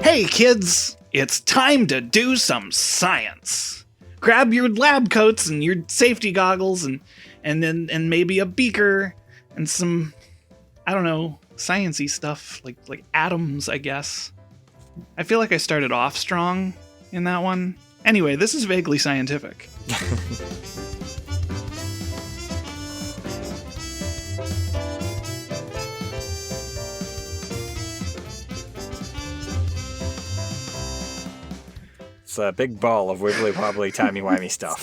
Hey kids, it's time to do some science. Grab your lab coats and your safety goggles and maybe a beaker and some, I don't know, sciencey stuff like atoms, I guess. I feel like I started off strong in that one. Anyway, this is Vaguely Scientific. It's a big ball of wibbly wobbly timey wimey stuff.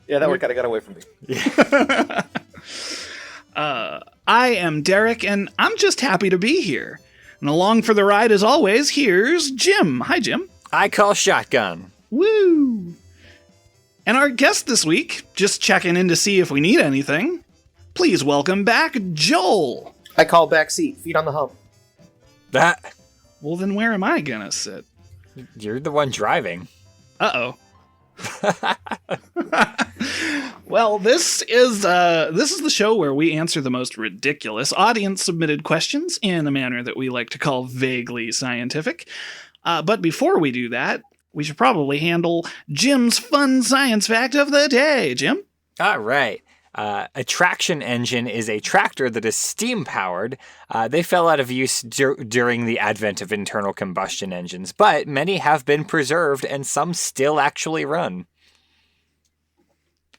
Yeah, that one kind of got away from me. Yeah. I am Derek, and I'm just happy to be here. And along for the ride, as always, here's Jim. Hi, Jim. I call shotgun. Woo! And our guest this week, just checking in to see if we need anything. Please welcome back Joel. I call back seat, feet on the hump. That. Well, then where am I gonna sit? You're the one driving. Uh-oh. Well, this is the show where we answer the most ridiculous audience-submitted questions in a manner that we like to call vaguely scientific. But before we do that, we should probably handle Jim's fun science fact of the day. Jim? All right. A traction engine is a tractor that is steam-powered. They fell out of use during the advent of internal combustion engines, but many have been preserved and some still actually run.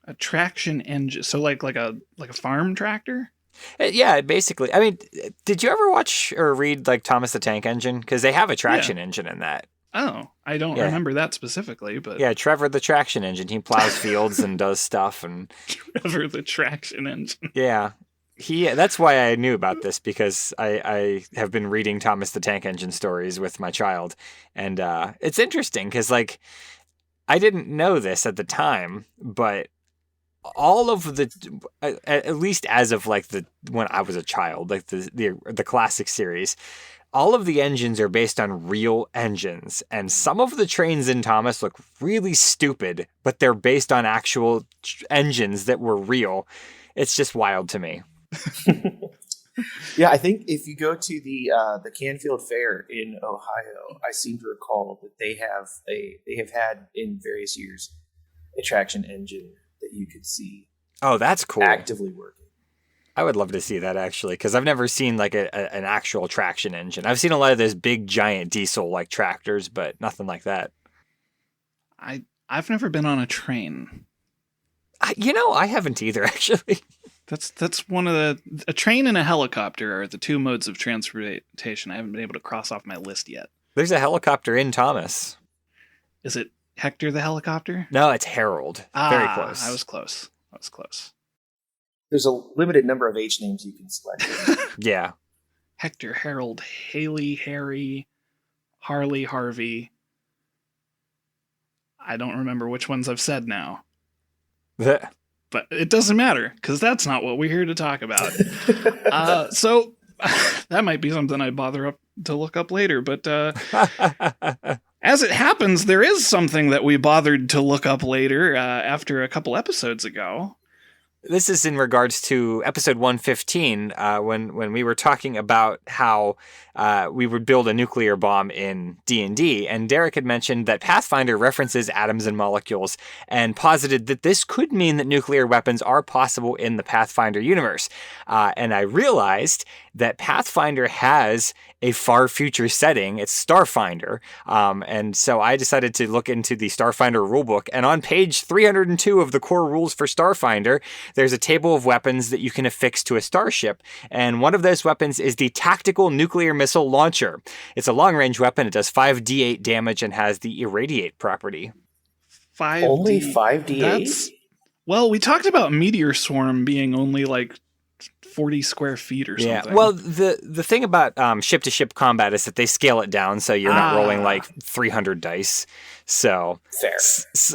A traction engine, so like a farm tractor? Yeah, basically. I mean, did you ever watch or read like Thomas the Tank Engine? Because they have a traction engine in that. Oh, I don't remember that specifically, but... Yeah, Trevor the traction engine. He plows fields and does stuff. And Trevor the traction engine. Yeah. That's why I knew about this, because I have been reading Thomas the Tank Engine stories with my child. And it's interesting, because, like, I didn't know this at the time, but all of the, at least as of, like, when I was a child, like the classic series, all of the engines are based on real engines, and some of the trains in Thomas look really stupid, but they're based on actual engines that were real. It's just wild to me. Yeah, I think if you go to the Canfield Fair in Ohio, I seem to recall that they have had in various years a traction engine that you could see. Oh, that's cool. Actively working. I would love to see that, actually, because I've never seen like an actual traction engine. I've seen a lot of those big giant diesel like tractors, but nothing like that. I've never been on a train. I haven't either, actually. That's one of a train and a helicopter are the two modes of transportation I haven't been able to cross off my list yet. There's a helicopter in Thomas. Is it Hector the helicopter? No, it's Harold. Very close. I was close. There's a limited number of H names you can select. Yeah. Hector, Harold, Haley, Harry, Harley, Harvey. I don't remember which ones I've said now. But it doesn't matter, because that's not what we're here to talk about. So that might be something I'd bother to look up later. But as it happens, there is something that we bothered to look up later after a couple episodes ago. This is in regards to episode 115, when we were talking about how we would build a nuclear bomb in D&D, and Derek had mentioned that Pathfinder references atoms and molecules, and posited that this could mean that nuclear weapons are possible in the Pathfinder universe. And I realized that Pathfinder has a far future setting. It's Starfinder. And so I decided to look into the Starfinder rulebook, and on page 302 of the core rules for Starfinder, there's a table of weapons that you can affix to a starship, and one of those weapons is the Tactical Nuclear Missile Launcher. It's a long-range weapon. It does 5d8 damage and has the Irradiate property. Only 5d8? Well, we talked about Meteor Swarm being only like 40 square feet or something. Yeah, well, the thing about ship-to-ship combat is that they scale it down, so you're not rolling like 300 dice. So fair.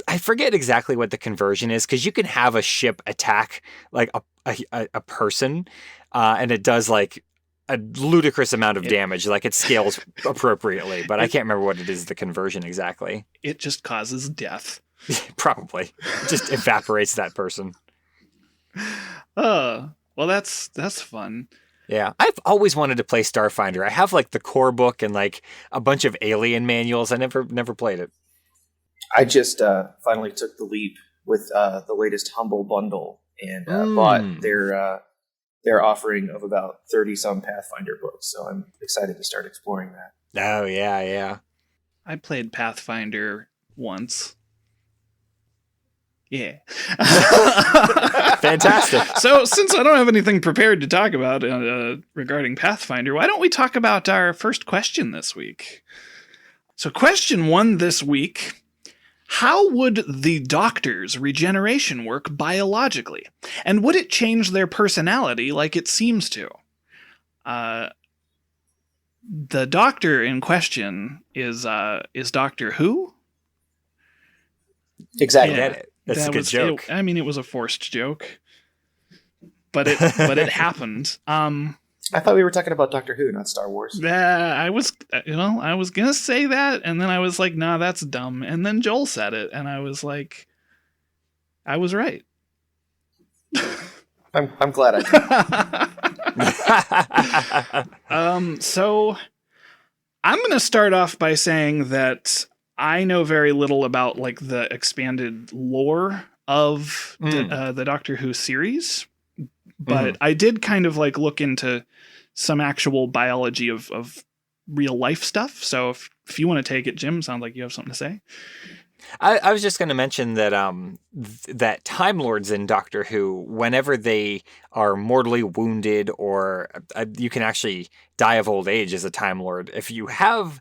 I forget exactly what the conversion is, because you can have a ship attack like a person, and it does like a ludicrous amount of damage. Like it scales appropriately, but I can't remember what it is, the conversion exactly. It just causes death. Probably. It just evaporates that person. Well, that's fun. Yeah, I've always wanted to play Starfinder. I have like the core book and like a bunch of Alien manuals. I never played it. I just finally took the leap with the latest Humble bundle and bought their offering of about 30 some Pathfinder books. So I'm excited to start exploring that. Oh yeah. I played Pathfinder once. Yeah. Fantastic. So, since I don't have anything prepared to talk about regarding Pathfinder, why don't we talk about our first question this week? So, question 1 this week: how would the Doctor's regeneration work biologically? And would it change their personality like it seems to? The Doctor in question is Doctor Who? Exactly. I get it. That's a good joke. It was a forced joke, but it happened. I thought we were talking about Doctor Who, not Star Wars. I was gonna say that, and then I was like, nah, that's dumb. And then Joel said it, and I was like, I was right. I'm glad I did. So I'm gonna start off by saying that I know very little about like the expanded lore of the Doctor Who series, but I did kind of like look into some actual biology of real life stuff. So if you want to take it, Jim, sounds like you have something to say. I was just going to mention that that Time Lords in Doctor Who, whenever they are mortally wounded or you can actually die of old age as a Time Lord, if you have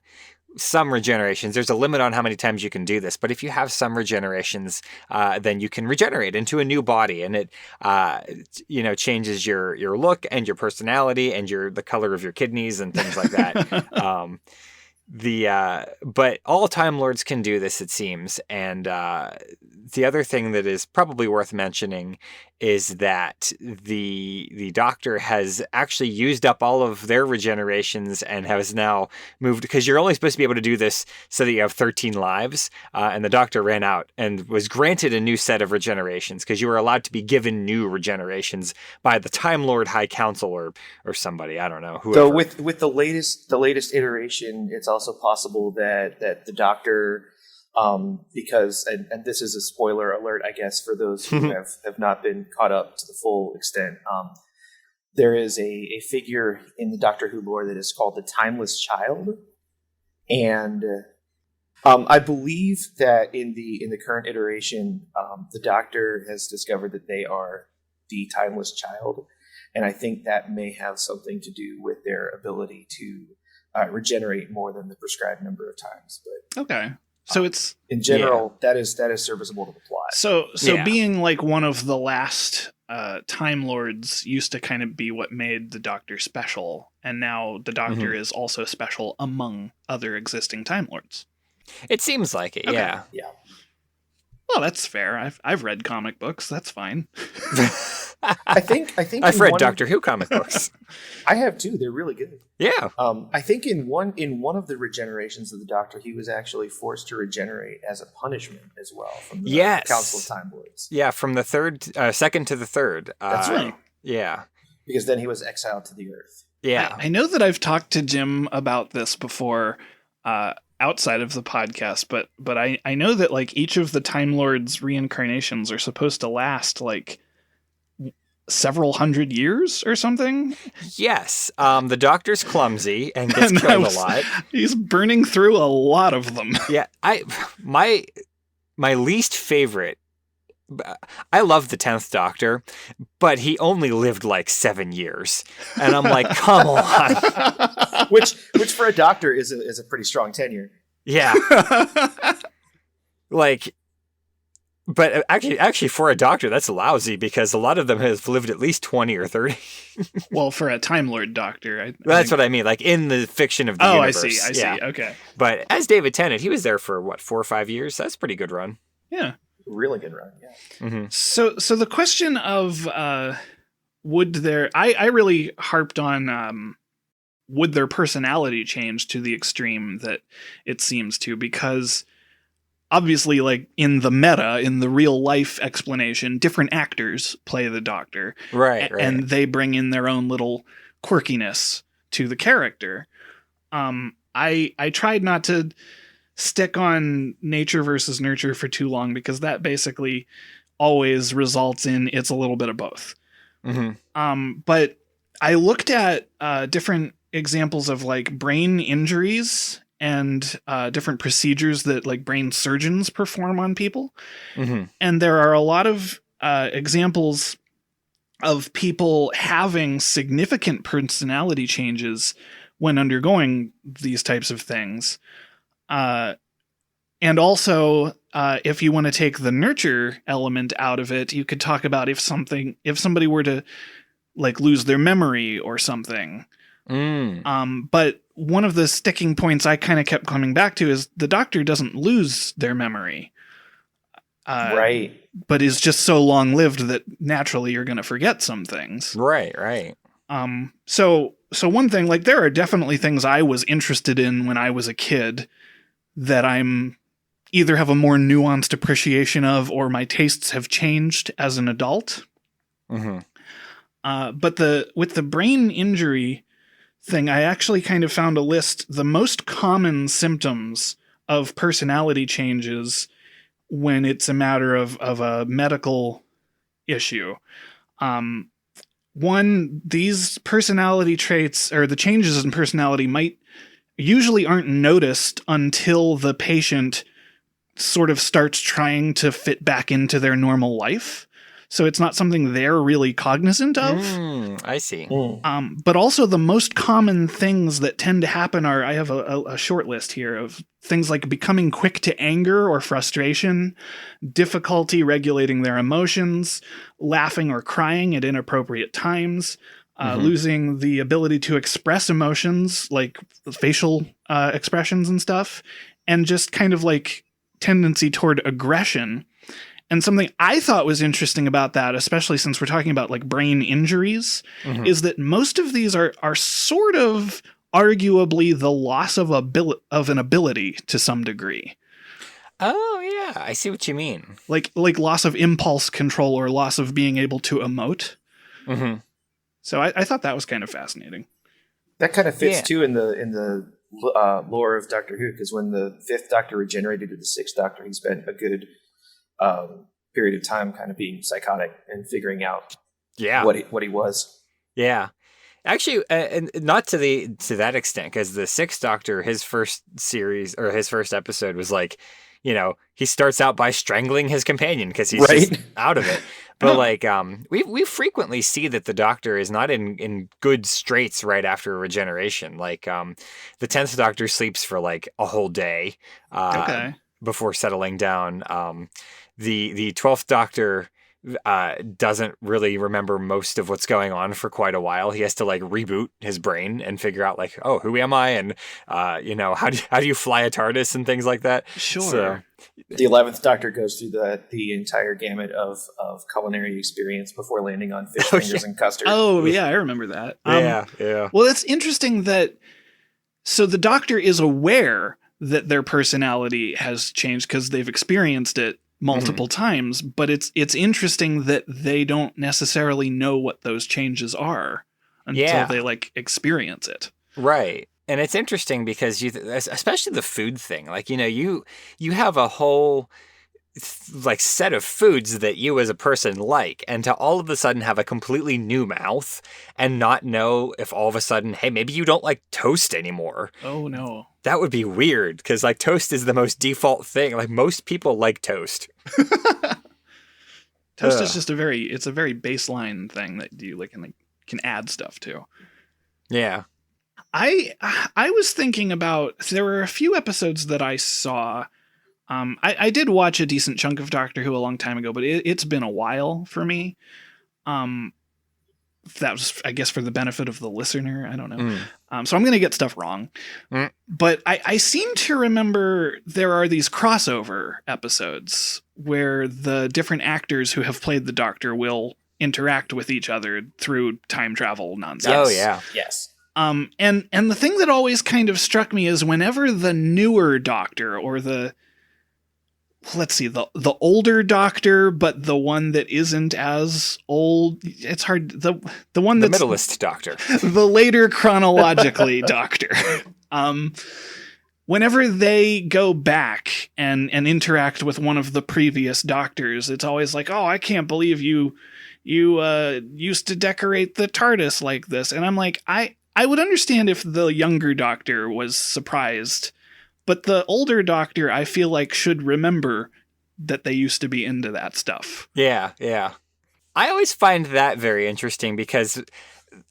some regenerations, there's a limit on how many times you can do this, but if you have some regenerations, then you can regenerate into a new body, and it changes your look and your personality and the color of your kidneys and things like that. But all Time Lords can do this, it seems. And the other thing that is probably worth mentioning is that the Doctor has actually used up all of their regenerations and has now moved, because you're only supposed to be able to do this so that you have 13 lives, and the Doctor ran out and was granted a new set of regenerations, because you were allowed to be given new regenerations by the Time Lord High Council or somebody, I don't know, whoever. So with the latest iteration, it's also possible that the Doctor, because and this is a spoiler alert, I guess, for those who have not been caught up to the full extent. There is a figure in the Doctor Who lore that is called the Timeless Child, and I believe that in the current iteration, the Doctor has discovered that they are the Timeless Child, and I think that may have something to do with their ability to regenerate more than the prescribed number of times. But okay. So it's in general that is serviceable to the plot. So being like one of the last Time Lords used to kind of be what made the Doctor special, and now the Doctor is also special among other existing Time Lords. It seems like it, okay. Yeah. Well, that's fair. I've read comic books. That's fine. I think I've read Doctor Who comic books. I have too. They're really good. Yeah. I think in one of the regenerations of the Doctor, he was actually forced to regenerate as a punishment as well from the Council of Time Lords. Yeah, from the second to the third. That's right. Yeah. Because then he was exiled to the Earth. Yeah. I know that I've talked to Jim about this before, outside of the podcast, but I know that like each of the Time Lords reincarnations are supposed to last like several hundred years or something. Yes. The Doctor's clumsy and gets killed a lot. He's burning through a lot of them. Yeah. My least favorite, I love the 10th Doctor, but he only lived like 7 years. And I'm like, come on. Which for a Doctor is a pretty strong tenure. Yeah. But actually for a Doctor, that's lousy, because a lot of them have lived at least 20 or 30. Well, for a Time Lord Doctor. That's what I mean, like in the fiction of the universe. I see. Okay. But as David Tennant, he was there for, 4 or 5 years? That's a pretty good run. Yeah. Really good run, yeah. Mm-hmm. So the question of would there... I really harped on... would their personality change to the extreme that it seems to, because obviously, like in the meta, in the real life explanation, different actors play the Doctor. Right. And they bring in their own little quirkiness to the character. I tried not to stick on nature versus nurture for too long, because that basically always results in it's a little bit of both. But I looked at different examples of like brain injuries and different procedures that like brain surgeons perform on people. And there are a lot of examples of people having significant personality changes when undergoing these types of things. And also, if you want to take the nurture element out of it, you could talk about if somebody were to like lose their memory or something. But one of the sticking points I kind of kept coming back to is the Doctor doesn't lose their memory. Right. But is just so long lived that naturally you're going to forget some things. Right. So one thing, like there are definitely things I was interested in when I was a kid that I'm either have a more nuanced appreciation of, or my tastes have changed as an adult. But with the brain injury thing, I actually kind of found a list, the most common symptoms of personality changes when it's a matter of a medical issue. One, these personality traits, or the changes in personality, usually aren't noticed until the patient sort of starts trying to fit back into their normal life. So it's not something they're really cognizant of. I see. But also the most common things that tend to happen are, I have a short list here of things like becoming quick to anger or frustration, difficulty regulating their emotions, laughing or crying at inappropriate times, losing the ability to express emotions like facial expressions and stuff, and just kind of like tendency toward aggression. And something I thought was interesting about that, especially since we're talking about like brain injuries, is that most of these are sort of arguably the loss of an ability to some degree. Oh yeah, I see what you mean. Like loss of impulse control or loss of being able to emote. So I thought that was kind of fascinating. That kind of fits too in the lore of Doctor Who, because when the Fifth Doctor regenerated to the Sixth Doctor, he spent a good period of time kind of being psychotic and figuring out what he was. Yeah. Actually, and not to that extent, because the Sixth Doctor, his first series or his first episode was like, he starts out by strangling his companion because he's just out of it. But like, we frequently see that the Doctor is not in good straits right after regeneration. Like, the 10th Doctor sleeps for like a whole day before settling down. The 12th Doctor doesn't really remember most of what's going on for quite a while. He has to like reboot his brain and figure out like, oh, who am I? And, how do you fly a TARDIS and things like that? Sure. So, the 11th Doctor goes through the entire gamut of culinary experience before landing on fish fingers and custard. Oh, yeah, I remember that. Yeah. Well, it's interesting that, so the Doctor is aware that their personality has changed because they've experienced it multiple times, but it's interesting that they don't necessarily know what those changes are until they like experience it. Right. And it's interesting because especially the food thing, like, you have a whole like set of foods that you as a person like, and to all of a sudden have a completely new mouth and not know if all of a sudden, hey, maybe you don't like toast anymore. Oh no. That would be weird, because like toast is the most default thing. Like most people like toast. Toast is just a very baseline thing that you like and can add stuff to. Yeah. I was thinking about, there were a few episodes that I saw. I did watch a decent chunk of Doctor Who a long time ago, but it's been a while for me. That was, I guess, for the benefit of the listener. I don't know. So I'm going to get stuff wrong. But I seem to remember there are these crossover episodes where the different actors who have played the Doctor will interact with each other through time travel nonsense. Oh, yeah. Yes. And the thing that always kind of struck me is whenever the newer Doctor or the let's see, the older Doctor, but the one that isn't as old. It's hard. The one The that's middleist Doctor. the later chronologically Doctor. Whenever they go back and interact with one of the previous Doctors, it's always like, oh, I can't believe you used to decorate the TARDIS like this. And I'm like, I would understand if the younger Doctor was surprised, but the older Doctor, I feel like, should remember that they used to be into that stuff. Yeah. I always find that very interesting because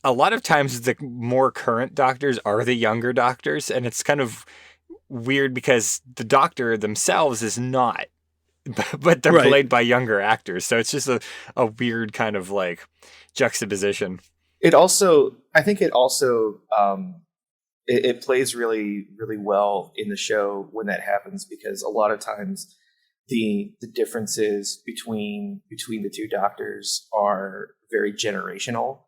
a lot of times the more current Doctors are the younger Doctors, and it's kind of weird because the Doctor themselves is not, but they're played by younger actors. So it's just a weird kind of like juxtaposition. I think it also it plays really, really well in the show when that happens, because a lot of times the differences between the two Doctors are very generational.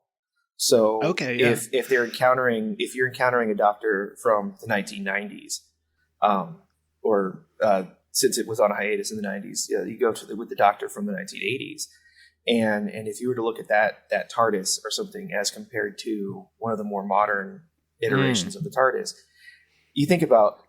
So if you're encountering a Doctor from the 1990s, or since it was on hiatus in the 90s, you go with the Doctor from the 1980s, and if you were to look at that TARDIS or something as compared to one of the more modern iterations of the TARDIS, you think about,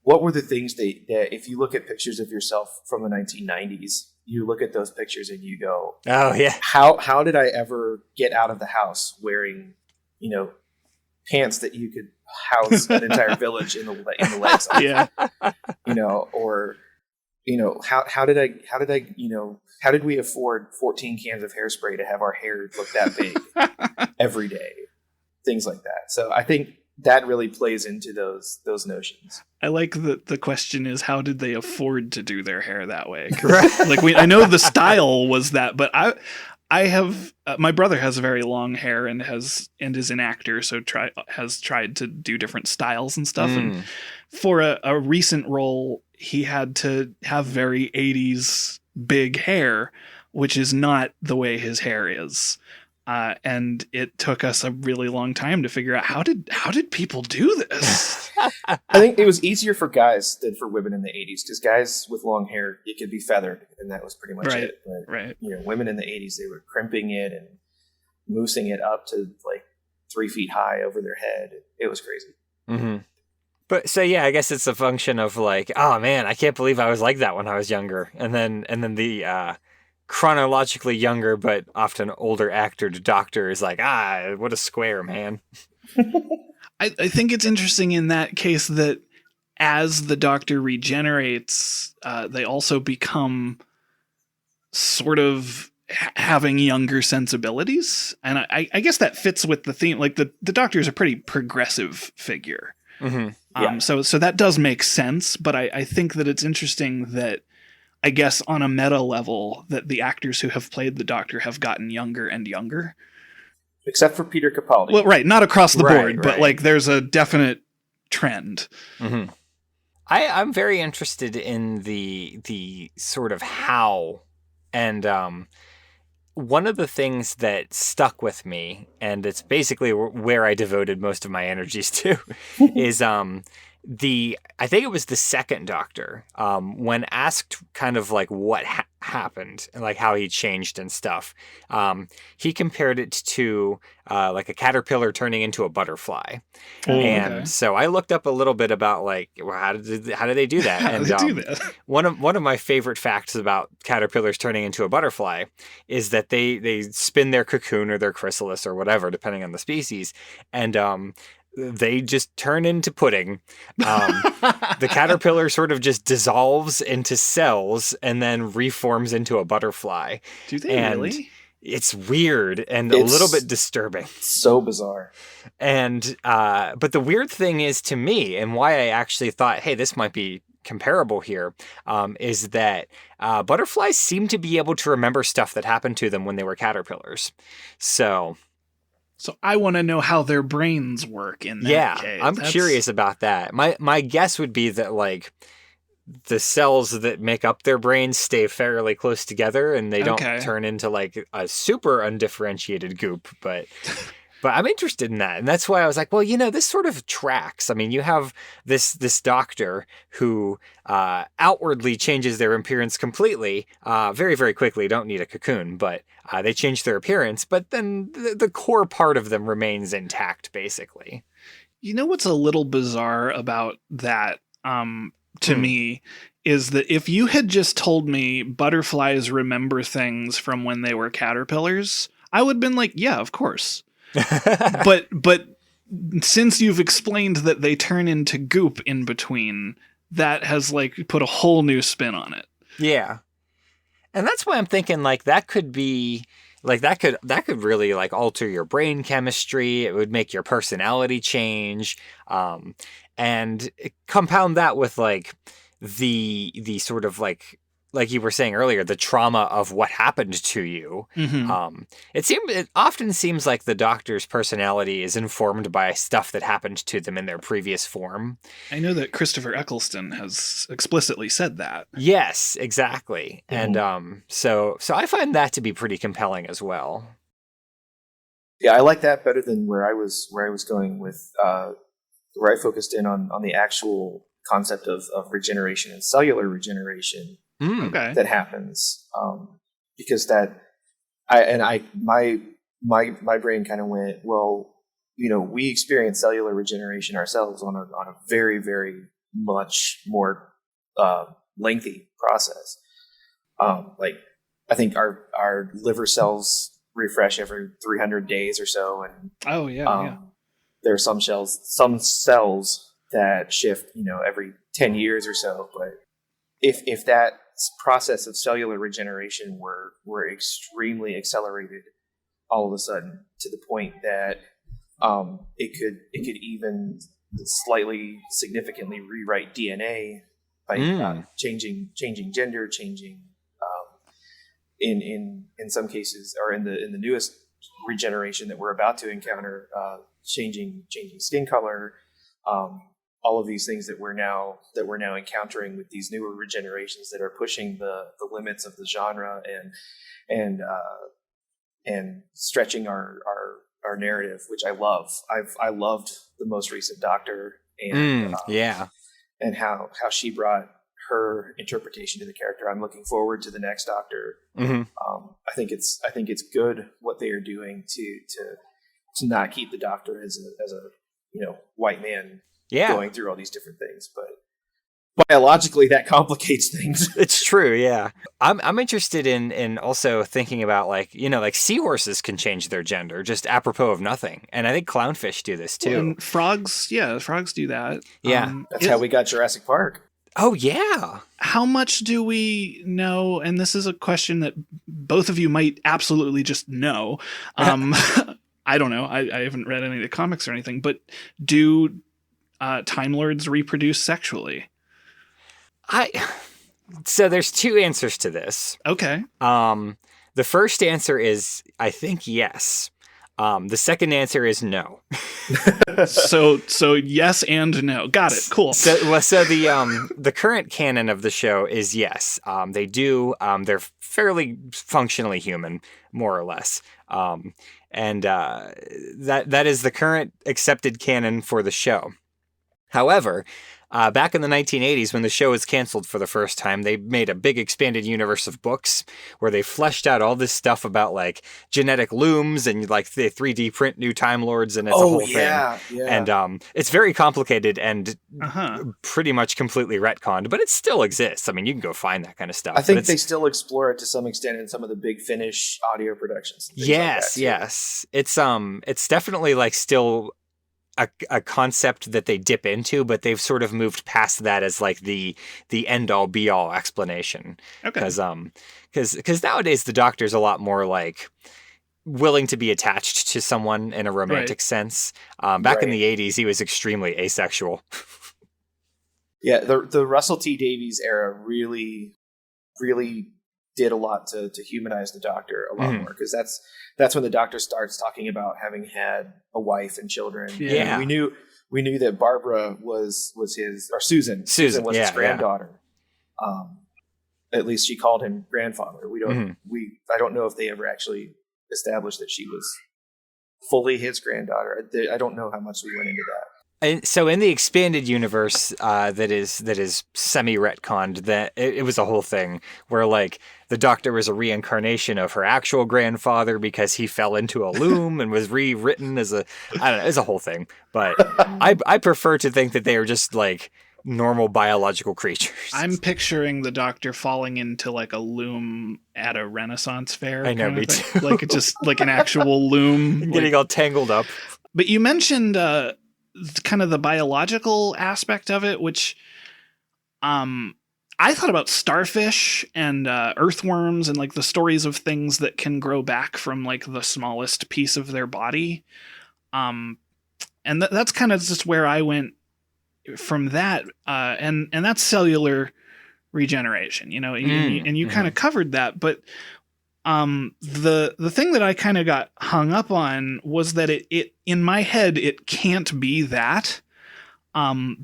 what were the things that if you look at pictures of yourself from the 1990s, you look at those pictures and you go, oh yeah, how did I ever get out of the house wearing, pants that you could house an entire village in the legs of? Yeah. Or how did we afford 14 cans of hairspray to have our hair look that big every day? Things like that. So I think that really plays into those notions. I like that the question is, how did they afford to do their hair that way? Like I know the style was that, but I have my brother has very long hair and is an actor, so has tried to do different styles and stuff. And for a recent role, he had to have very 80s big hair, which is not the way his hair is. And it took us a really long time to figure out how did people do this? I think it was easier for guys than for women in the 80s, because guys with long hair, it could be feathered, and that was pretty much it. But, women in the 80s, they were crimping it and moosing it up to like 3 feet high over their head. It was crazy. Mm-hmm. But so yeah, I guess it's a function of like, oh man, I can't believe I was like that when I was younger, and then the chronologically younger but often older actor to Doctor is like, what a square, man. I think it's interesting in that case that as the Doctor regenerates, they also become sort of having younger sensibilities. And I guess that fits with the theme. Like the Doctor is a pretty progressive figure. Mm-hmm. Yeah. So that does make sense. But I think that it's interesting that, I guess on a meta level, that the actors who have played the Doctor have gotten younger and younger. Except for Peter Capaldi. Well, right. Not across the board, but like there's a definite trend. Mm-hmm. I'm very interested in the sort of how, and one of the things that stuck with me, and it's basically where I devoted most of my energies to, is I think it was the second Doctor, when asked kind of like what happened and like how he changed and stuff, he compared it to like a caterpillar turning into a butterfly. And so I looked up a little bit about like, well, how did they do that? And do that? one of my favorite facts about caterpillars turning into a butterfly is that they spin their cocoon or their chrysalis or whatever, depending on the species, and they just turn into pudding. The caterpillar sort of just dissolves into cells and then reforms into a butterfly. Do they really? It's weird and a little bit disturbing. So bizarre. And but the weird thing is, to me, and why I actually thought, hey, this might be comparable here, is that butterflies seem to be able to remember stuff that happened to them when they were caterpillars. So I want to know how their brains work in that case. I'm curious about that. My guess would be that like the cells that make up their brains stay fairly close together and they don't turn into like a super undifferentiated goop. But But I'm interested in that. And that's why I was like, well, this sort of tracks. I mean, you have this doctor who outwardly changes their appearance completely, very, very quickly. Don't need a cocoon, but they change their appearance. But then the core part of them remains intact, basically. You know what's a little bizarre about that to me is that if you had just told me butterflies remember things from when they were caterpillars, I would have been like, yeah, of course. but since you've explained that they turn into goop in between, that has like put a whole new spin on it. Yeah. And that's why I'm thinking like that could be like that could really like alter your brain chemistry. It would make your personality change. And compound that with like the sort of like you were saying earlier, the trauma of what happened to you. Mm-hmm. It often seems like the doctor's personality is informed by stuff that happened to them in their previous form. I know that Christopher Eccleston has explicitly said that. Yes, exactly. Mm-hmm. And so I find that to be pretty compelling as well. Yeah, I like that better than where I was going with where I focused in on the actual concept of regeneration and cellular regeneration. Okay. That happens because my brain kind of went, well, we experience cellular regeneration ourselves on a very, very much more lengthy process. Like I think our liver cells refresh every 300 days or so, and there are some cells that shift every 10 years or so, but if that process of cellular regeneration were extremely accelerated all of a sudden to the point that it could even slightly significantly rewrite DNA by changing gender, changing in some cases, or in the newest regeneration that we're about to encounter, changing skin color. All of these things that we're now encountering with these newer regenerations that are pushing the limits of the genre and stretching our narrative, which I love. I loved the most recent Doctor and and how she brought her interpretation to the character. I'm looking forward to the next Doctor. Mm-hmm. I think it's good what they are doing to not keep the Doctor as a white man. Going through all these different things, but biologically that complicates things. It's true, yeah. I'm interested in also thinking about like seahorses can change their gender just apropos of nothing, and I think clownfish do this too. And frogs do that. Yeah, that's how we got Jurassic Park. Oh yeah. How much do we know? And this is a question that both of you might absolutely just know. I don't know. I haven't read any of the comics or anything, but do Time Lords reproduce sexually? So there's two answers to this. Okay. The first answer is I think yes. The second answer is no. so yes and no. Got it. Cool. So the current canon of the show is yes. They do. They're fairly functionally human, more or less. And that is the current accepted canon for the show. However, back in the 1980s, when the show was canceled for the first time, they made a big expanded universe of books where they fleshed out all this stuff about like genetic looms and like they 3D print new Time Lords, and it's a whole thing. Yeah. And it's very complicated and pretty much completely retconned, but it still exists. I mean, you can go find that kind of stuff. I think they still explore it to some extent in some of the big Finnish audio productions. Yes, yes. It's definitely like still a concept that they dip into, but they've sort of moved past that as like the end all be all explanation. Okay. Because nowadays the Doctor's a lot more like willing to be attached to someone in a romantic sense. Back in the 80s, he was extremely asexual. Yeah, the Russell T Davies era really did a lot to humanize the Doctor a lot more, because that's when the Doctor starts talking about having had a wife and children. Yeah, and we knew that Barbara was his, or Susan was his granddaughter. At least she called him grandfather. I don't know if they ever actually established that she was fully his granddaughter. I don't know how much we went into that. And so in the expanded universe that is semi-retconned, that it was a whole thing where like the Doctor was a reincarnation of her actual grandfather because he fell into a loom and was rewritten as I don't know, it's a whole thing. But I prefer to think that they are just like normal biological creatures. I'm picturing the Doctor falling into like a loom at a Renaissance fair. I know, kind of me thing. too. Like just like an actual loom. Getting all tangled up. But you mentioned kind of the biological aspect of it, which I thought about starfish and earthworms and like the stories of things that can grow back from like the smallest piece of their body. And that's kind of just where I went from that. And that's cellular regeneration, you know, and you kind of covered that. But the thing that I kind of got hung up on was that it in my head, it can't be that,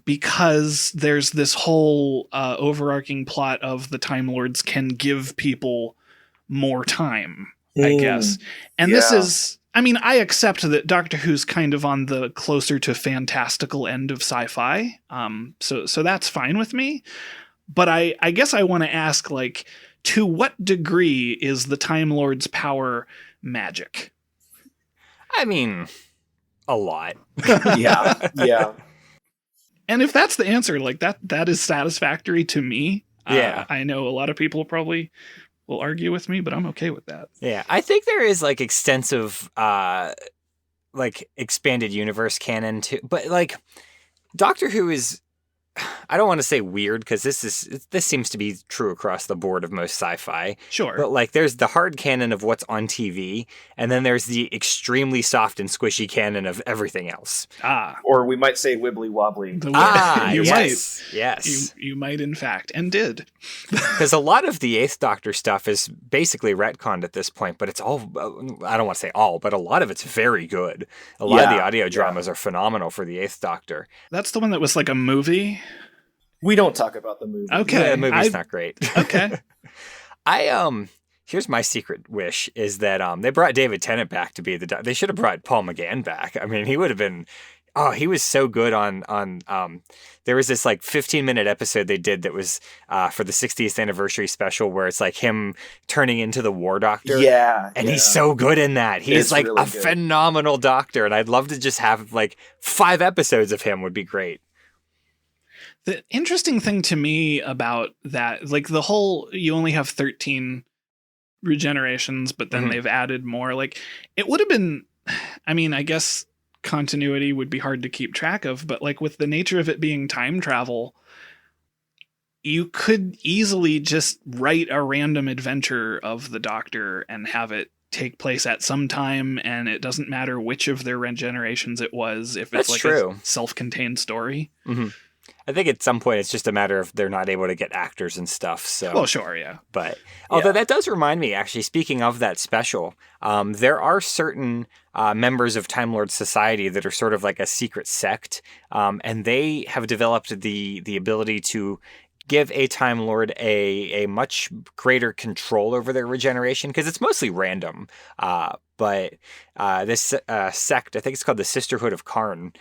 because there's this whole overarching plot of the Time Lords can give people more time, I guess. And this is, I mean, I accept that Doctor Who's kind of on the closer to fantastical end of sci-fi. So that's fine with me. But I guess I want to ask, like, to what degree is the Time Lord's power magic? I mean, a lot. Yeah. And if that's the answer, like that is satisfactory to me. Yeah. I know a lot of people probably will argue with me, but I'm okay with that. Yeah, I think there is like extensive like expanded universe canon too, but like Doctor Who is, I don't want to say weird because this seems to be true across the board of most sci-fi. Sure. But like there's the hard canon of what's on TV, and then there's the extremely soft and squishy canon of everything else. Or we might say wibbly wobbly. You yes. might. Yes. You might, in fact, and did. Because a lot of the Eighth Doctor stuff is basically retconned at this point, but it's all, I don't want to say all, but a lot of it's very good. A lot of the audio dramas are phenomenal for the Eighth Doctor. That's the one that was like a movie. We don't talk about the movie. Okay. Yeah, the movie's not great. Okay. Here's my secret wish is that they brought David Tennant back to be they should have brought Paul McGann back. I mean, he would have been, he was so good on there was this like 15-minute episode they did that was for the 60th anniversary special where it's like him turning into the War Doctor. Yeah. And he's so good in that. He's like really a phenomenal doctor. And I'd love to just have like 5 episodes of him would be great. The interesting thing to me about that, like the whole, you only have 13 regenerations, but then they've added more. Like it would have been, I mean, I guess continuity would be hard to keep track of, but like with the nature of it being time travel, you could easily just write a random adventure of the Doctor and have it take place at some time, and it doesn't matter which of their regenerations it was, if it's a self-contained story. Mm-hmm. I think at some point it's just a matter of they're not able to get actors and stuff. So, well, sure, yeah. But although that does remind me, actually, speaking of that special, there are certain members of Time Lord Society that are sort of like a secret sect, and they have developed the ability to give a Time Lord a much greater control over their regeneration because it's mostly random. But this sect, I think it's called the Sisterhood of Karn,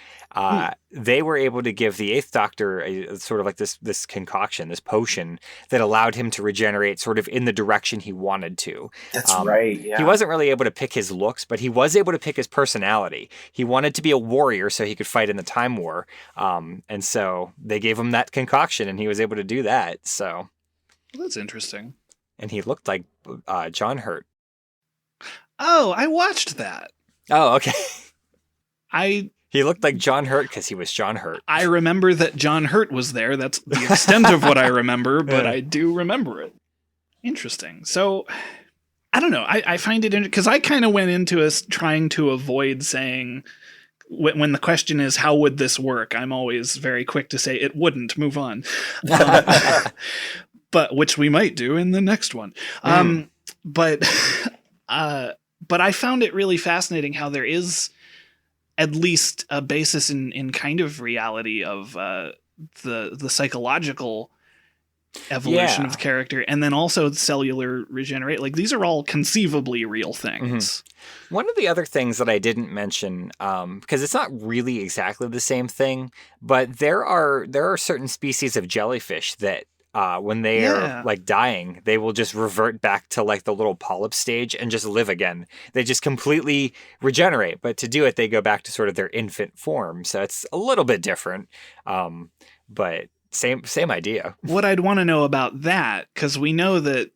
they were able to give the Eighth Doctor a sort of like this concoction, this potion that allowed him to regenerate sort of in the direction he wanted to. That's right, yeah. He wasn't really able to pick his looks, but he was able to pick his personality. He wanted to be a warrior so he could fight in the Time War. And so they gave him that concoction and he was able to do that. So Well, that's interesting. And he looked like John Hurt. Oh, I watched that. Oh, okay. He looked like John Hurt because he was John Hurt. I remember that John Hurt was there. That's the extent of what I remember, but I do remember it. Interesting. So, I don't know. I find it because I kind of went into us trying to avoid saying, when the question is, how would this work? I'm always very quick to say it wouldn't. Move on. But which we might do in the next one. But I found it really fascinating how there is at least a basis in kind of reality of the psychological evolution of the character, and then also cellular regenerate. Like, these are all conceivably real things. One of the other things that I didn't mention, because it's not really exactly the same thing, but there are certain species of jellyfish that when they are like dying, they will just revert back to like the little polyp stage and just live again. They just completely regenerate, but to do it, they go back to sort of their infant form. So it's a little bit different, but same idea. What I'd want to know about that, because we know that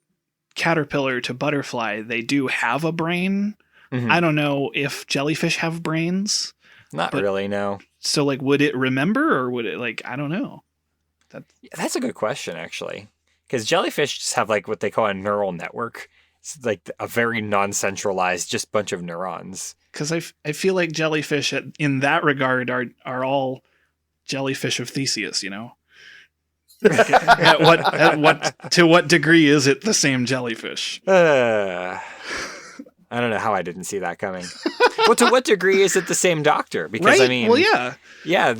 caterpillar to butterfly, they do have a brain. I don't know if jellyfish have brains. Not really, no. So, like, would it remember, or would it, like, I don't know. That's a good question, actually. Because jellyfish just have, like, what they call a neural network. It's, like, a very non-centralized, just bunch of neurons. Because I feel like jellyfish, in that regard, are all jellyfish of Theseus, you know? To what degree is it the same jellyfish? I don't know how I didn't see that coming. Well, to what degree is it the same doctor? Because right? I mean, well, yeah,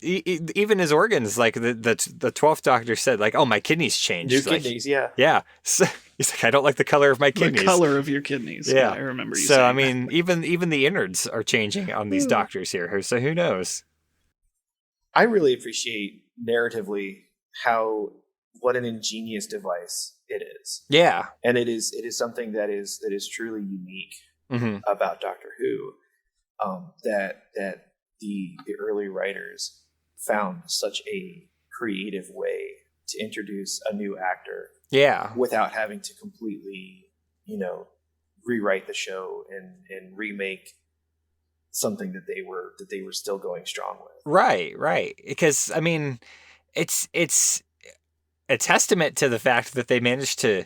even his organs, like the 12th Doctor said, like, oh, my kidneys changed. New like, kidneys, yeah. Yeah. So, he's like, I don't like the color of my kidneys. The color of your kidneys. Yeah, I remember you saying So I mean, even the innards are changing on these doctors here. So who knows? I really appreciate narratively what an ingenious device it is. Yeah. And it is something that is truly unique about Doctor Who. That the early writers found such a creative way to introduce a new actor. Yeah. Without having to completely, rewrite the show and remake something that they were still going strong with. Right. Because I mean, it's a testament to the fact that they managed to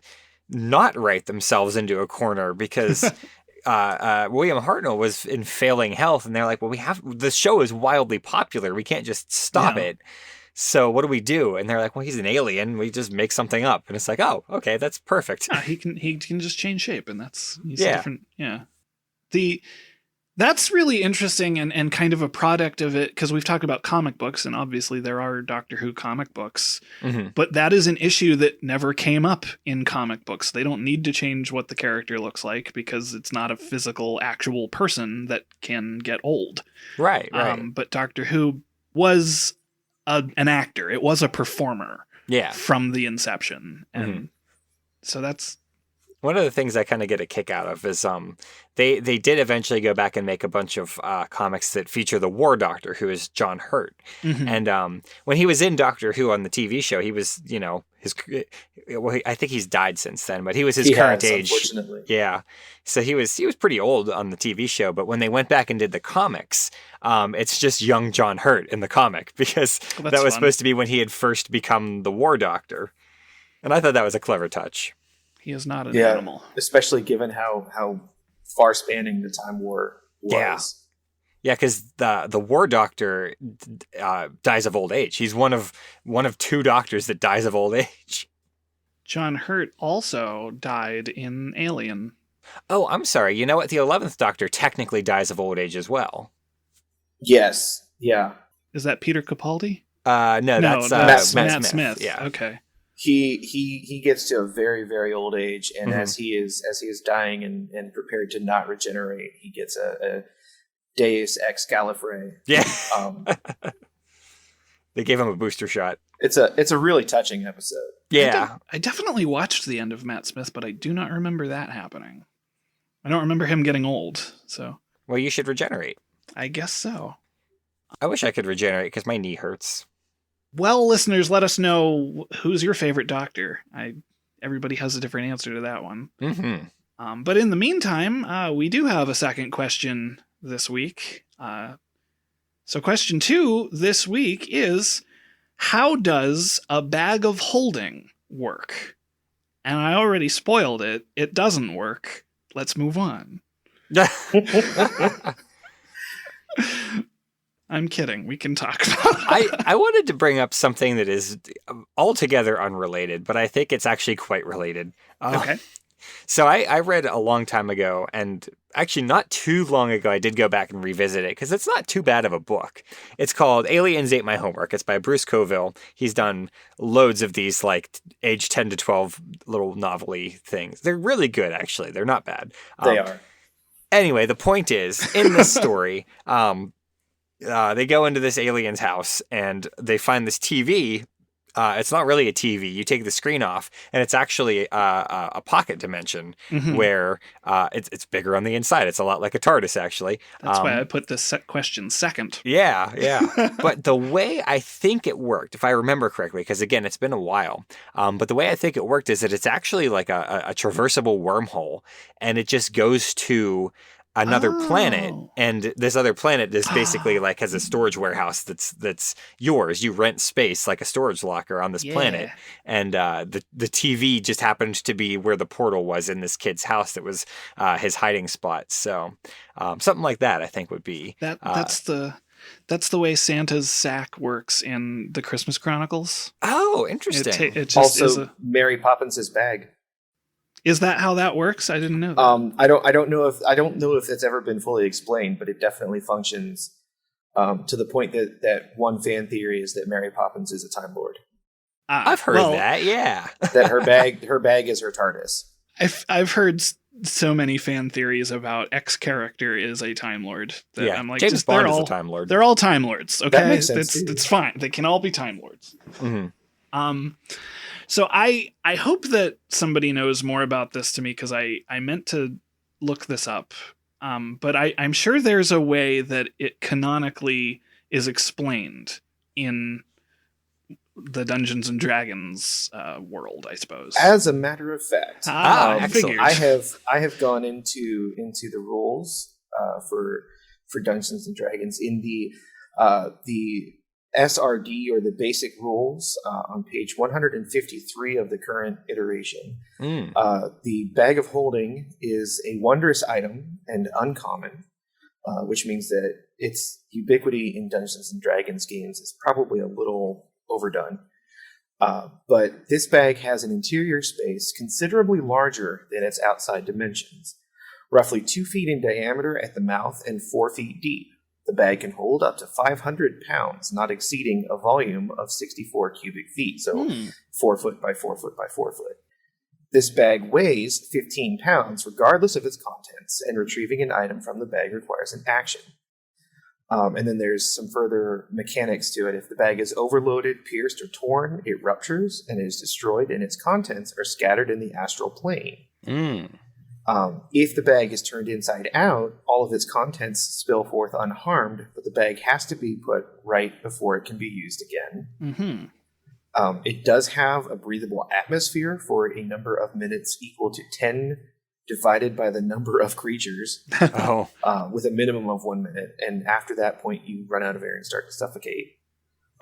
not write themselves into a corner, because William Hartnell was in failing health, and they're like, well, the show is wildly popular. We can't just stop it. So what do we do? And they're like, well, he's an alien. We just make something up. And it's like, oh, okay, that's perfect. Yeah, he can just change shape, and he's different. Yeah. That's really interesting and kind of a product of it, because we've talked about comic books, and obviously there are Doctor Who comic books, but that is an issue that never came up in comic books. They don't need to change what the character looks like, because it's not a physical, actual person that can get old. Right. But Doctor Who was an actor. It was a performer from the inception. And so that's... One of the things I kind of get a kick out of is they did eventually go back and make a bunch of comics that feature the War Doctor, who is John Hurt. And when he was in Doctor Who on the TV show, he was, I think he's died since then, but he was his current age. Unfortunately. Yeah. So he was pretty old on the TV show, but when they went back and did the comics, it's just young John Hurt in the comic, because that was supposed to be when he had first become the War Doctor. And I thought that was a clever touch. He is not an animal. Especially given how far spanning the Time War was. Yeah, because the War Doctor dies of old age. He's one of two doctors that dies of old age. John Hurt also died in Alien. Oh, I'm sorry. You know what? The 11th Doctor technically dies of old age as well. Yes. Yeah. Is that Peter Capaldi? No, that's Matt Smith. Yeah. Okay. He gets to a very, very old age, and as he is dying and prepared to not regenerate, he gets a Deus Ex Gallifrey. Yeah. They gave him a booster shot. It's a really touching episode. Yeah. I definitely watched the end of Matt Smith, but I do not remember that happening. I don't remember him getting old, so. Well, you should regenerate. I guess so. I wish I could regenerate, because my knee hurts. Well, listeners, let us know who's your favorite Doctor. Everybody has a different answer to that one. But in the meantime, we do have a second question this week. So question 2 this week is, how does a bag of holding work? And I already spoiled it. It doesn't work. Let's move on. I'm kidding. We can talk about it. I wanted to bring up something that is altogether unrelated, but I think it's actually quite related. Okay. So I read a long time ago, and actually not too long ago, I did go back and revisit it because it's not too bad of a book. It's called Aliens Ate My Homework. It's by Bruce Coville. He's done loads of these like age 10 to 12 little novel-y things. They're really good, actually. They're not bad. They are. Anyway, the point is, in this story, they go into this alien's house and they find this TV. It's not really a TV. You take the screen off, and it's actually a pocket dimension where it's bigger on the inside. It's a lot like a TARDIS, actually. That's why I put this question second. Yeah. But the way I think it worked, if I remember correctly, because again, it's been a while, but the way I think it worked is that it's actually like a traversable wormhole, and it just goes to another planet, and this other planet is basically like has a storage warehouse that's yours. You rent space like a storage locker on this planet, and the TV just happened to be where the portal was in this kid's house that was his hiding spot. So something like that, I think, would be that's the way Santa's sack works in the Christmas Chronicles. Oh, interesting. It just also, is Mary Poppins' bag. Is that how that works? I didn't know that. I don't know if it's ever been fully explained, but it definitely functions to the point that one fan theory is that Mary Poppins is a Time Lord. I've heard that, yeah. That her bag is her TARDIS. I've heard so many fan theories about X character is a Time Lord. That I'm like, James Bond is a Time Lord. They're all Time Lords. Okay, that makes sense. It's fine. They can all be Time Lords. Mm-hmm. So I hope that somebody knows more about this to me, because I meant to look this up. But I'm sure there's a way that it canonically is explained in the Dungeons and Dragons world, I suppose. As a matter of fact, excellent. I have gone into the rules for Dungeons and Dragons in the SRD, or the basic rules, on page 153 of the current iteration. The Bag of Holding is a wondrous item and uncommon, which means that its ubiquity in Dungeons and Dragons games is probably a little overdone. But this bag has an interior space considerably larger than its outside dimensions, roughly 2 feet in diameter at the mouth and 4 feet deep. The bag can hold up to 500 pounds, not exceeding a volume of 64 cubic feet, so 4 foot by 4 foot by 4 foot. This bag weighs 15 pounds, regardless of its contents, and retrieving an item from the bag requires an action. And then there's some further mechanics to it. If the bag is overloaded, pierced, or torn, it ruptures and is destroyed, and its contents are scattered in the astral plane. If the bag is turned inside out, all of its contents spill forth unharmed, but the bag has to be put right before it can be used again. It does have a breathable atmosphere for a number of minutes equal to 10 divided by the number of creatures, with a minimum of 1 minute. And after that point, you run out of air and start to suffocate.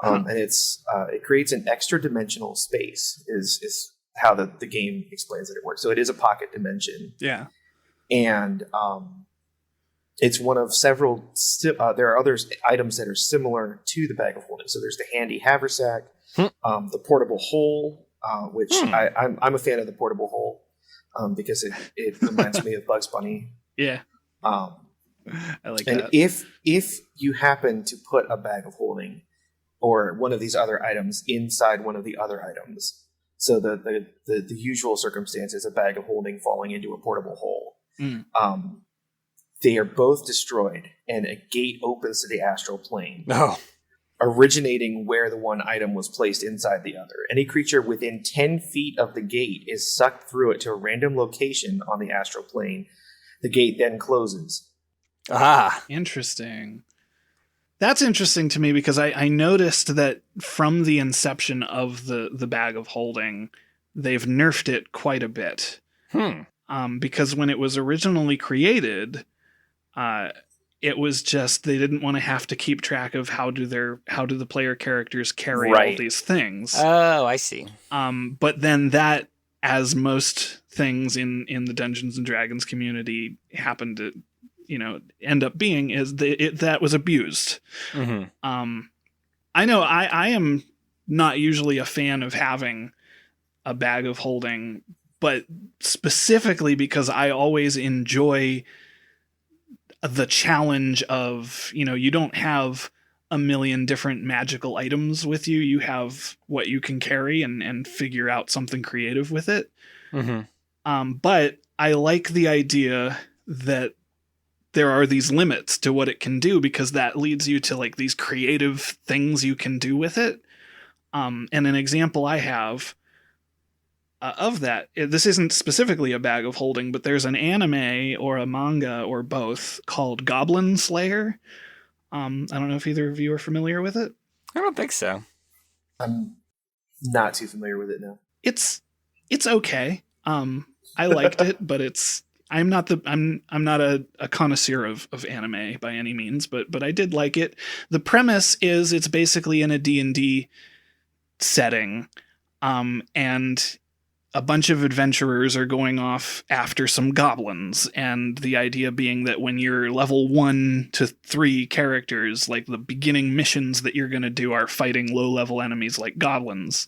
And it creates an extra dimensional space, is how the game explains that it works. So it is a pocket dimension. Yeah. And it's one of several, there are other items that are similar to the Bag of Holding. So there's the handy haversack, the portable hole, which I'm a fan of the portable hole, because it reminds me of Bugs Bunny. Yeah. I like that. And if you happen to put a Bag of Holding or one of these other items inside one of the other items, so the usual circumstance is a Bag of Holding falling into a portable hole. They are both destroyed, and a gate opens to the astral plane, originating where the one item was placed inside the other. Any creature within 10 feet of the gate is sucked through it to a random location on the astral plane. The gate then closes. Interesting. That's interesting to me, because I noticed that from the inception of the Bag of Holding, they've nerfed it quite a bit. Because when it was originally created, it was just they didn't want to have to keep track of how do the player characters carry all these things. Oh, I see. But then that, as most things in the Dungeons and Dragons community happen to end up being, is that was abused. I know I am not usually a fan of having a Bag of Holding, but specifically because I always enjoy the challenge of, you don't have a million different magical items with you. You have what you can carry and figure out something creative with it. But I like the idea that there are these limits to what it can do, because that leads you to like these creative things you can do with it. And an example I have of that, this isn't specifically a bag of holding, but there's an anime or a manga or both called Goblin Slayer. I don't know if either of you are familiar with it. I don't think so. I'm not too familiar with it now. It's okay. I liked it, but I'm not a connoisseur of anime by any means, but I did like it. The premise is it's basically in a D&D setting, and a bunch of adventurers are going off after some goblins, and the idea being that when you're level 1 to 3 characters, like the beginning missions that you're going to do are fighting low-level enemies like goblins.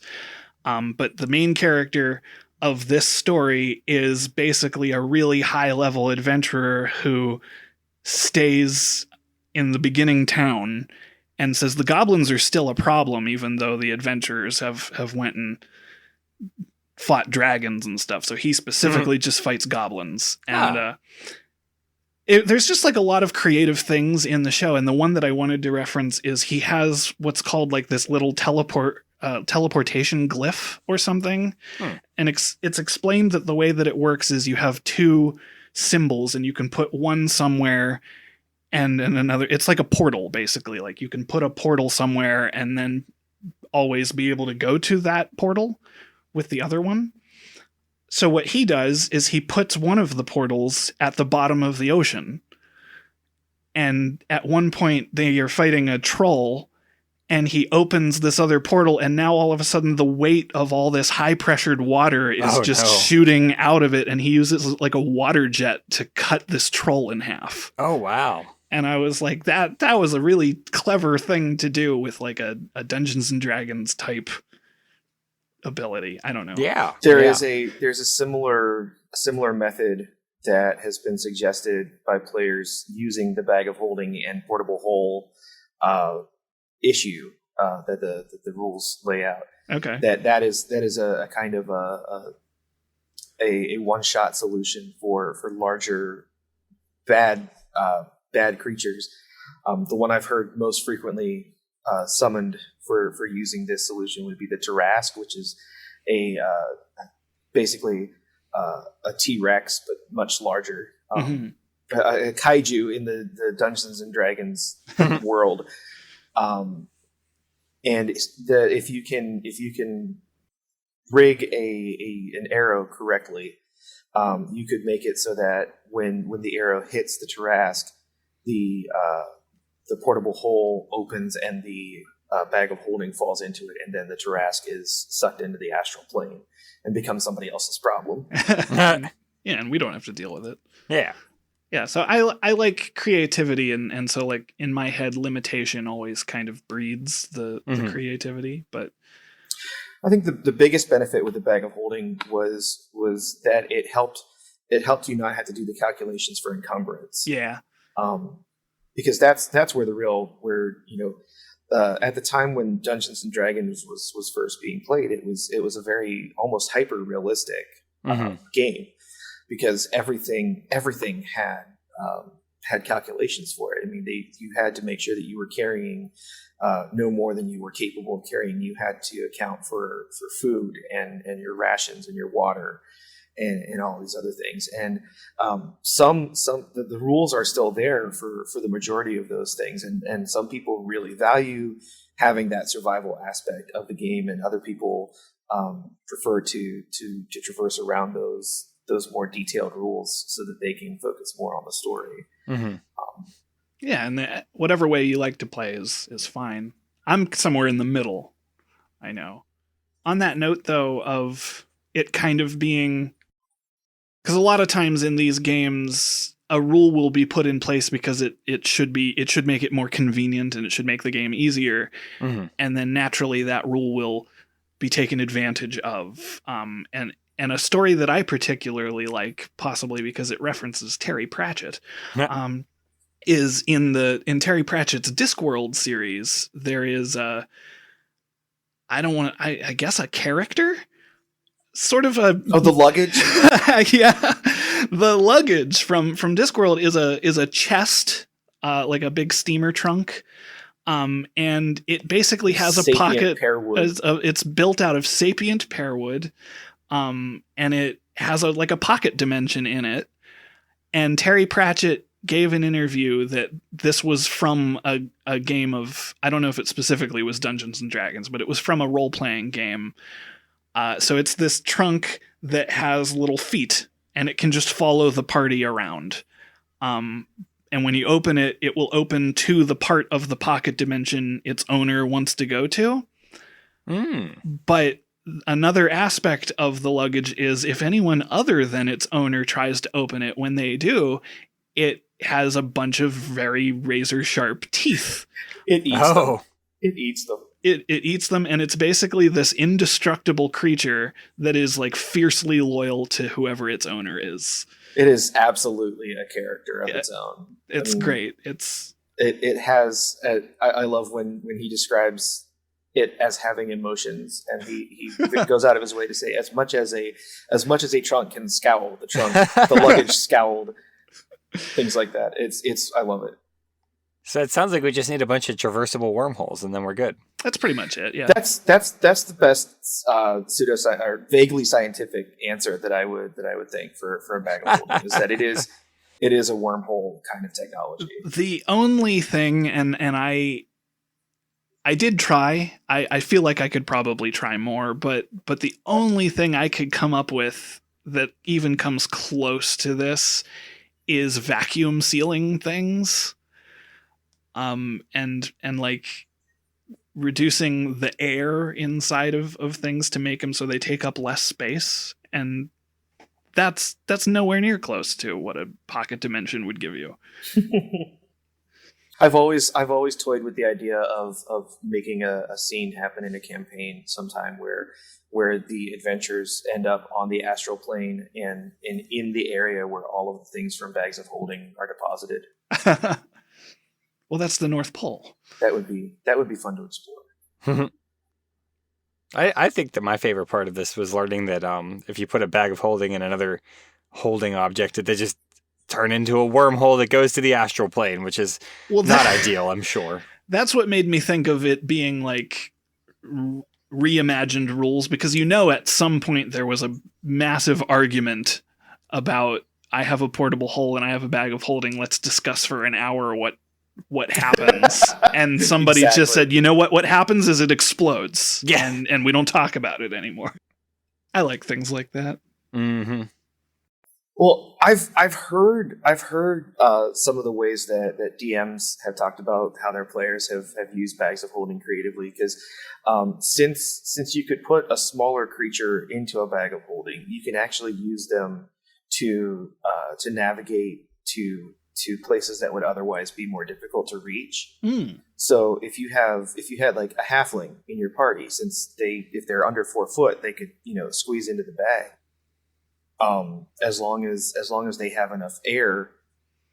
But the main character of this story is basically a really high-level adventurer who stays in the beginning town and says the goblins are still a problem, even though the adventurers have went and fought dragons and stuff. So he specifically just fights goblins. And there's just like a lot of creative things in the show. And the one that I wanted to reference is he has what's called like this little teleportation glyph or something. And it's explained that the way that it works is you have two symbols and you can put one somewhere and another. It's like a portal, basically. Like you can put a portal somewhere and then always be able to go to that portal with the other one. So what he does is he puts one of the portals at the bottom of the ocean. And at one point they are fighting a troll, and he opens this other portal, and now all of a sudden the weight of all this high pressured water is shooting out of it, and he uses like a water jet to cut this troll in half. Oh, wow. And I was like, that was a really clever thing to do with like a Dungeons and Dragons type ability. I don't know. Yeah. There's a similar method that has been suggested by players using the bag of holding and portable hole issue that the rules lay out. Okay. That is a kind of a one shot solution for larger bad creatures. The one I've heard most frequently summoned for using this solution would be the Tarrasque, which is basically a T-Rex but much larger, a kaiju in the Dungeons and Dragons world. And if you can rig an arrow correctly, you could make it so that when the arrow hits the Tarrasque, the portable hole opens and the bag of holding falls into it, and then the Tarrasque is sucked into the astral plane and becomes somebody else's problem. Yeah, and we don't have to deal with it. Yeah, so I like creativity, and so like in my head, limitation always kind of breeds the creativity. But I think the biggest benefit with the bag of holding was that it helped you not have to do the calculations for encumbrance. Yeah. Because that's where at the time when Dungeons and Dragons was first being played, it was a very almost hyper realistic game, because everything had calculations for it. I mean, you had to make sure that you were carrying no more than you were capable of carrying. You had to account for food and your rations and your water and all these other things. And the rules are still there for the majority of those things. And some people really value having that survival aspect of the game, and other people prefer to traverse around those more detailed rules so that they can focus more on the story. Yeah, and whatever way you like to play is fine. I'm somewhere in the middle, I know. On that note, though, of it kind of being... Because a lot of times in these games, a rule will be put in place because it should make it more convenient, and it should make the game easier. And then naturally that rule will be taken advantage of. And a story that I particularly like, possibly because it references Terry Pratchett, is in Terry Pratchett's Discworld series. There is I guess a character, sort of a the luggage. yeah, the luggage from Discworld is a chest, like a big steamer trunk. And it basically has a pocket. It's built out of sapient pearwood, and it has a pocket dimension in it. And Terry Pratchett gave an interview that this was from a game of, I don't know if it specifically was Dungeons and Dragons, but it was from a role-playing game. So it's this trunk that has little feet, and it can just follow the party around. And when you open it, it will open to the part of the pocket dimension its owner wants to go to. But another aspect of the luggage is if anyone other than its owner tries to open it, when they do, it has a bunch of very razor sharp teeth. It eats them. It eats them. It eats them, and it's basically this indestructible creature that is like fiercely loyal to whoever its owner is. It is absolutely a character of its own. It's great. It has. I love when he describes it as having emotions, and he goes out of his way to say, as much as a trunk can scowl, the luggage scowled, things like that. It's I love it. So it sounds like we just need a bunch of traversable wormholes, and then we're good. That's pretty much it. Yeah. That's the best or vaguely scientific answer that I would think for a bag of holding is that it is a wormhole kind of technology. The only thing, and I did try. I feel like I could probably try more, but the only thing I could come up with that even comes close to this is vacuum sealing things. And like reducing the air inside of things to make them so they take up less space. And that's nowhere near close to what a pocket dimension would give you. I've always toyed with the idea of making a scene happen in a campaign sometime where the adventurers end up on the astral plane and in the area where all of the things from bags of holding are deposited. Well, that's the North Pole. That would be fun to explore. I think that my favorite part of this was learning that if you put a bag of holding in another holding object, that they just turn into a wormhole that goes to the astral plane, which is not ideal, I'm sure. That's what made me think of it being like reimagined rules, because at some point there was a massive argument about, I have a portable hole and I have a bag of holding, let's discuss for an hour what happens. And somebody just said, what happens is it explodes. Yeah. And we don't talk about it anymore. I like things like that. Mm-hmm. Well, I've heard some of the ways that DMs have talked about how their players have used bags of holding creatively, because since you could put a smaller creature into a bag of holding, you can actually use them to navigate to places that would otherwise be more difficult to reach. So if you had like a halfling in your party, since if they're under 4 foot, they could squeeze into the bag. As long as they have enough air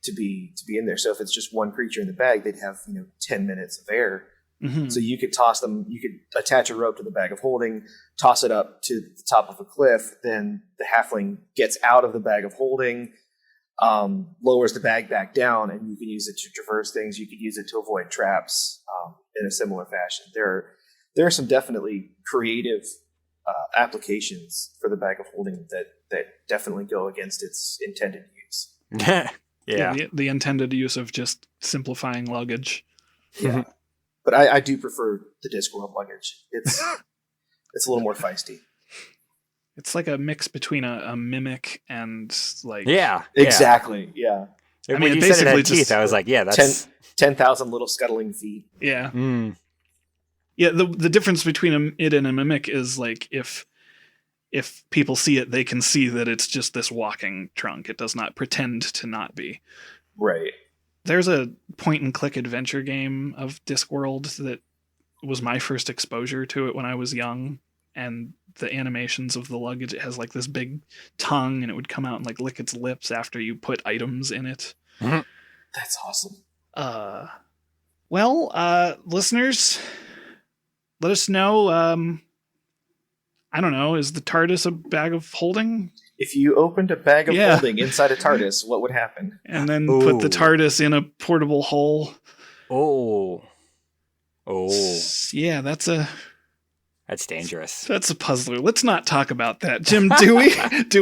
to be in there. So if it's just one creature in the bag, they'd have 10 minutes of air. Mm-hmm. So you could toss them. You could attach a rope to the bag of holding, toss it up to the top of a cliff. Then the halfling gets out of the bag of holding, lowers the bag back down, and you can use it to traverse things. You could use it to avoid traps in a similar fashion. There are some definitely creative applications for the bag of holding that definitely go against its intended use. Yeah. The intended use of just simplifying luggage. Yeah. But I do prefer the Discworld luggage. It's a little more feisty. It's like a mix between a mimic and like... Yeah. Exactly, yeah. When you said it had teeth, I was like, yeah, that's... 10,000 little scuttling feet. Yeah. Mm. Yeah, the difference between it and a mimic is like if people see it, they can see that it's just this walking trunk. It does not pretend to not be. Right. There's a point-and-click adventure game of Discworld that was my first exposure to it when I was young, and the animations of the luggage. It has like this big tongue, and it would come out and like lick its lips after you put items in it. That's awesome. Listeners, let us know. I don't know. Is the TARDIS a bag of holding? If you opened a bag of holding inside a TARDIS, what would happen? And then put the TARDIS in a portable hole. Oh. Yeah, that's dangerous. That's a puzzler. Let's not talk about that. Jim, do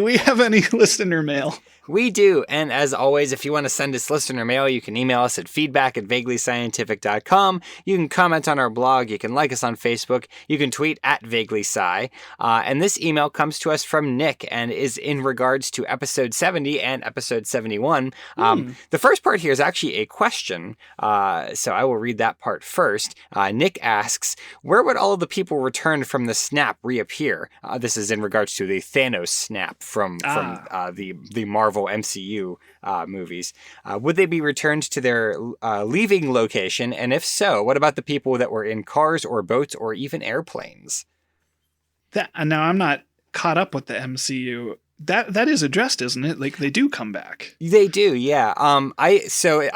we have any listener mail? We do, and as always, if you want to send us listener mail, you can email us at feedback@vaguelyscientific.com. You can comment on our blog, you can like us on Facebook, you can tweet @vaguelysci. And this email comes to us from Nick and is in regards to episode 70 and episode 71. The first part here is actually a question, so I will read that part first. Nick asks, where would all of the people returned from the snap reappear? This is in regards to the Thanos snap from the Marvel MCU movies. Would they be returned to their leaving location? And if so, what about the people that were in cars or boats or even airplanes? Now, I'm not caught up with the MCU. That is addressed, isn't it? Like, they do come back. They do, yeah. I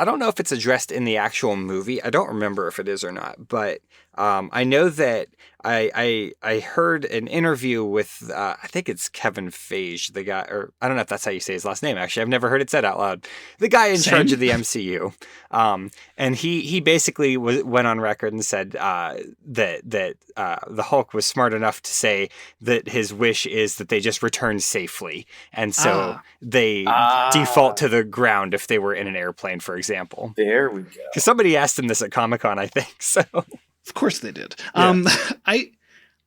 don't know if it's addressed in the actual movie. I don't remember if it is or not, but I know that I heard an interview with I think it's Kevin Feige, the guy, or I don't know if that's how you say his last name. Actually, I've never heard it said out loud. The guy in charge of the MCU, and he basically went on record and said that the Hulk was smart enough to say that his wish is that they just return safely, and so they default to the ground if they were in an airplane, for example. There we go. Because somebody asked him this at Comic-Con, I think. So. Of course they did. Yeah. I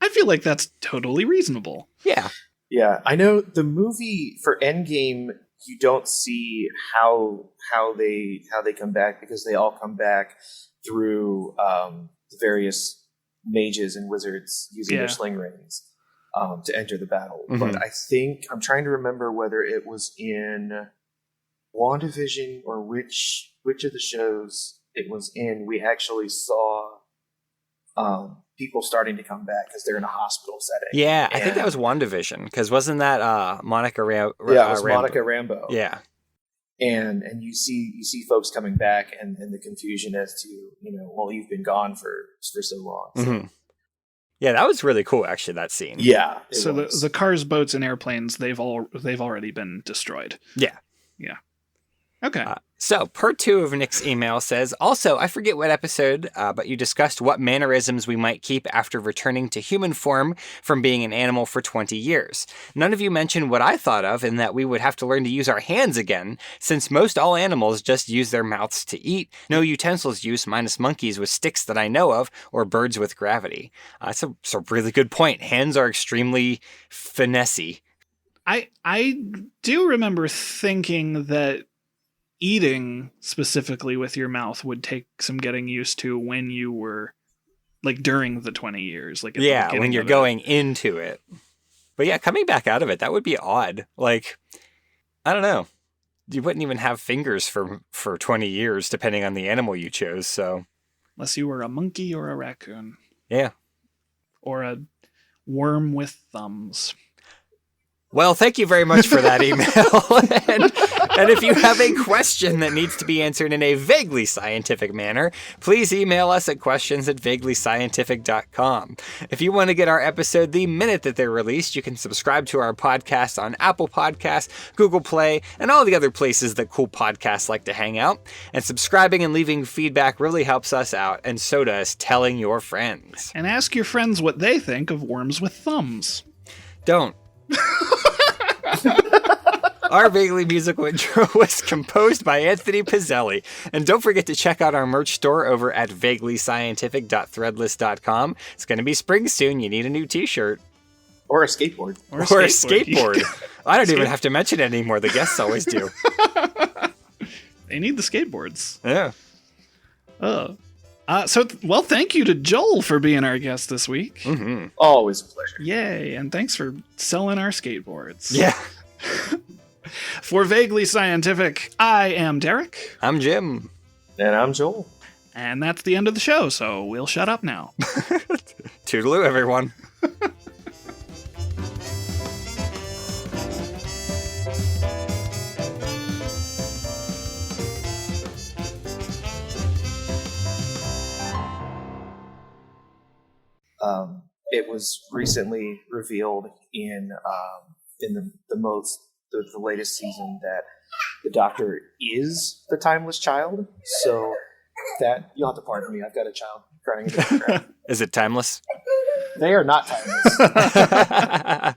feel like that's totally reasonable. Yeah. Yeah, I know the movie for Endgame, you don't see how they come back, because they all come back through the various mages and wizards using their sling rings to enter the battle. Mm-hmm. But I think I'm trying to remember whether it was in WandaVision or which of the shows it was in. We actually saw people starting to come back because they're in a hospital setting. Yeah, I think that was WandaVision, because wasn't that Monica Rambeau? Yeah, it was Monica Rambeau. Yeah. And you see folks coming back, and the confusion as to, well, you've been gone for so long. So. Mm-hmm. Yeah, that was really cool, actually, that scene. Yeah. So the cars, boats, and airplanes, they've already been destroyed. Yeah. Yeah. Okay. So, part 2 of Nick's email says, also, I forget what episode, but you discussed what mannerisms we might keep after returning to human form from being an animal for 20 years. None of you mentioned what I thought of, in that we would have to learn to use our hands again, since most all animals just use their mouths to eat. No utensils use, minus monkeys with sticks that I know of, or birds with gravity. That's a really good point. Hands are extremely finessey. I do remember thinking that eating specifically with your mouth would take some getting used to when you were, like, during the 20 years. Like, when you're going into it. But yeah, coming back out of it, that would be odd. Like, I don't know. You wouldn't even have fingers for 20 years, depending on the animal you chose, so. Unless you were a monkey or a raccoon. Yeah. Or a worm with thumbs. Well, thank you very much for that email. and if you have a question that needs to be answered in a vaguely scientific manner, please email us at questions@vaguelyscientific.com. If you want to get our episode the minute that they're released, you can subscribe to our podcast on Apple Podcasts, Google Play, and all the other places that cool podcasts like to hang out. And subscribing and leaving feedback really helps us out, and so does telling your friends. And ask your friends what they think of worms with thumbs. Don't. Our vaguely musical intro was composed by Anthony Pizzelli. And don't forget to check out our merch store over at vaguelyscientific.threadless.com. It's going to be spring soon. You need a new t-shirt. Or a skateboard. Or a skateboard. I don't even have to mention it anymore. The guests always do. They need the skateboards. Yeah. Thank you to Joel for being our guest this week. Mm-hmm. Always a pleasure. Yay, and thanks for selling our skateboards. Yeah. For Vaguely Scientific, I am Derek. I'm Jim. And I'm Joel. And that's the end of the show, so we'll shut up now. Toodaloo, everyone. It was recently revealed in the latest season that the Doctor is the timeless child. So that you'll have to pardon me. I've got a child crying in the background. Is it timeless? They are not timeless.